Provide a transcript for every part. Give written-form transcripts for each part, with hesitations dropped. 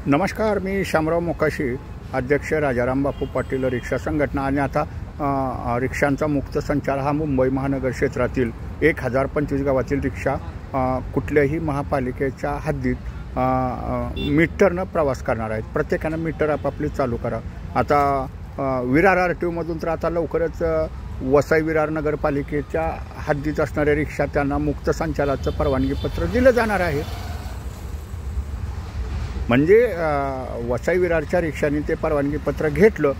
नमस्कार, मी शामराव मोकाशी, अध्यक्ष राजाराम बापू पाटील रिक्षा संघटना। आणि आता रिक्षांचा मुक्त संचार हा मुंबई महानगर क्षेत्रातील 1025 गावातील रिक्षा कुठल्याही महापालिकेच्या हद्दीत मीटरनं प्रवास करणार आहेत। प्रत्येकानं मीटर आपापली चालू करा। आता विरार RTOमधून तर आता लवकरच वसई विरार नगरपालिकेच्या हद्दीत असणाऱ्या रिक्षा त्यांना मुक्त संचाराचं परवानगीपत्र दिलं जाणार आहे। म्हणजे वसई विरारच्या रिक्षाने ते परवानगीपत्र घेतलं,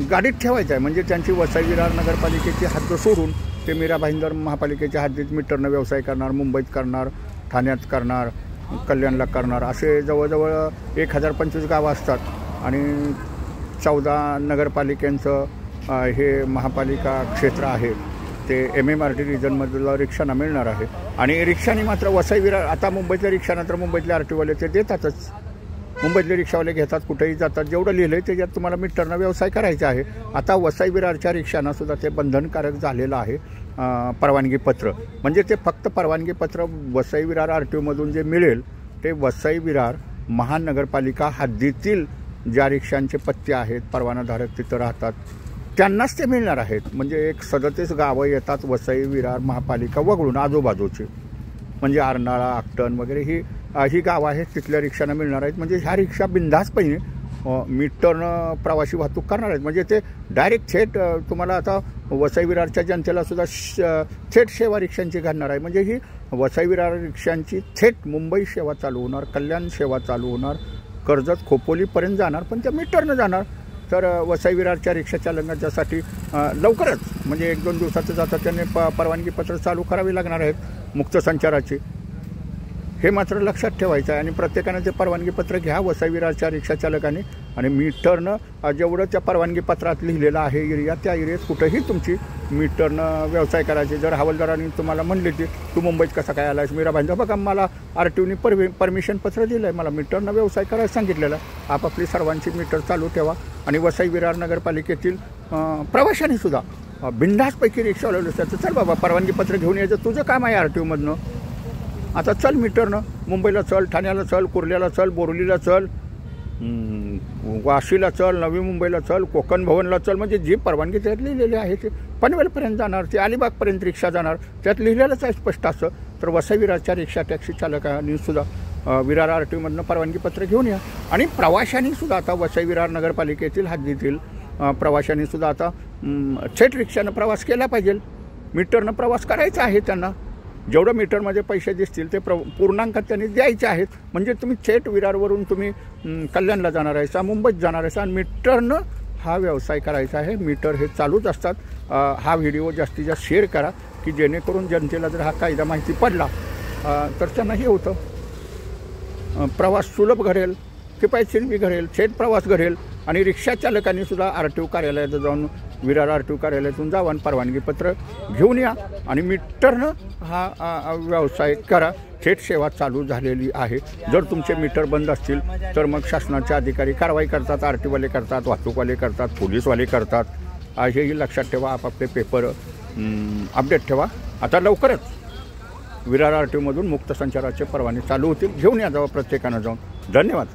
गाडीत ठेवायचं आहे। म्हणजे त्यांची वसई विरार नगरपालिकेची हद्द सोडून ते मीरा भाईंदर महापालिकेच्या हद्दीत मीटरनं व्यवसाय करणार, मुंबईत करणार, ठाण्यात करणार, कल्याणला करणार, असे जवळजवळ 1025 गावं असतात आणि 14 नगरपालिकांचं हे महापालिका क्षेत्र आहे। ते MMRT रिजनमधलं रिक्षांना मिळणार आहे। आणि रिक्षाने मात्र वसई विरार, आता मुंबईतल्या रिक्षांना तर मुंबईतले RTOवाले ते देतातच, मुंबईतले रिक्षावाले घेतात, कुठेही जातात। जेवढं लिहिलं आहे त्याच्यात तुम्हाला मीटरनं व्यवसाय करायचा आहे। आता वसई विरारच्या रिक्षांना सुद्धा ते बंधनकारक झालेलं आहे परवानगीपत्र। म्हणजे ते फक्त परवानगीपत्र वसई विरार RTOमधून जे मिळेल ते वसई विरार महानगरपालिका हद्दीतील ज्या रिक्षांचे पत्ते आहेत, परवानाधारक तिथं राहतात, त्यांनाच ते मिळणार आहेत। म्हणजे एक 37 गावं येतात वसई विरार महापालिका वगळून आजूबाजूची, म्हणजे आरनाळा, आकटन वगैरे ही गावं आहेत, तिथल्या रिक्षांना मिळणार आहेत। म्हणजे ह्या रिक्षा बिनधास्तपणे मीटरनं प्रवासी वाहतूक करणार आहेत। म्हणजे ते डायरेक्ट थेट तुम्हाला आता वसई विरारच्या जनतेला सुद्धा थेट सेवा रिक्षांची घालणार आहे। म्हणजे ही वसई विरार रिक्षांची थेट मुंबई सेवा चालू होणार, कल्याण सेवा चालू होणार, कर्जत खोपोलीपर्यंत जाणार, पण त्या मीटरनं जाणार। तर वसई विरारच्या रिक्षा चालकांच्यासाठी लवकरच, म्हणजे 1-2 दिवसाचं जातात, त्यांनी परवानगीपत्र चालू करावी लागणार आहेत मुक्त संचाराची। हे मात्र लक्षात ठेवायचं आहे आणि प्रत्येकानं ते परवानगीपत्र घ्या वसई विरारच्या रिक्षा चालकांनी। आणि मीटरनं जेवढं त्या परवानगीपत्रात लिहिलेलं आहे एरिया, त्या एरियात कुठंही तुमची मीटरनं व्यवसाय करायचे। जर हवालदारांनी तुम्हाला म्हणले की तू मुंबईत कसा काय आलास, मीरा भाईंदर, बघा मला RTOने परमिशन पत्र दिलं आहे, मला मीटरनं व्यवसाय करायला सांगितलेलं आहे। आपापली सर्वांची मीटर चालू ठेवा। आणि वसई विरार नगरपालिकेतील प्रवाशांनी सुद्धा बिनधास्तपैकी रिक्षावाले असतात, चल बाबा परवानगीपत्र घेऊन यायचं, तुझं काम आहे RTOमधनं, आता चल मीटरनं मुंबईला चल, ठाण्याला चल, कुर्ल्याला चल, बोरिवलीला चल, वाशीला चल, नवी मुंबईला चल, कोकण भवनला चल। म्हणजे जी परवानगी त्यात लिहिलेली आहे ते पनवेलपर्यंत जाणार, ते अलिबागपर्यंत रिक्षा जाणार, त्यात लिहिलेलंच आहे स्पष्ट असं। तर वसई विरारच्या रिक्षा टॅक्सी चालकांनी सुद्धा विरार RTOमधनं परवानगीपत्र घेऊन या। आणि प्रवाशांनी सुद्धा आता वसई विरार नगरपालिकेतील हद्दीतील प्रवाशांनी सुद्धा आता थेट रिक्षानं प्रवास केला पाहिजे, मीटरनं प्रवास करायचा आहे त्यांना। जेवढं मीटरमध्ये पैसे दिसतील ते पूर्णांकात त्यांनी द्यायचे आहेत। म्हणजे तुम्ही थेट विरारवरून तुम्ही कल्याणला जाणार आहे, मुंबईत जाणार आहे आणि मीटरनं हा व्यवसाय करायचा आहे। मीटर हे चालूच असतात। हा व्हिडिओ जास्तीत जास्त शेअर करा की जेणेकरून जनतेला जर हा कायदा माहिती पडला तर त्यांना हे होतं, प्रवास सुलभ घडेल, किफायतशीर बी घडेल, थेट प्रवास घडेल। आणि रिक्षा चालकांनी सुद्धा RTO कार्यालयात जाऊन, विरार RTO कार्यालयातून जावं आणि परवानगीपत्र घेऊन या आणि मीटरनं हा व्यवसाय करा। थेट सेवा चालू झालेली आहे। जर तुमचे मीटर बंद असतील तर मग शासनाचे अधिकारी कारवाई करतात, RTOवाले करतात, वाहतूकवाले करतात, पोलीसवाले करतात। हेही लक्षात ठेवा, आपापले पेपर अपडेट ठेवा। आता लवकरच विरार RTOमधून मुक्त संचाराचे परवाने चालू होतील, घेऊन या जावं प्रत्येकानं जाऊन। धन्यवाद।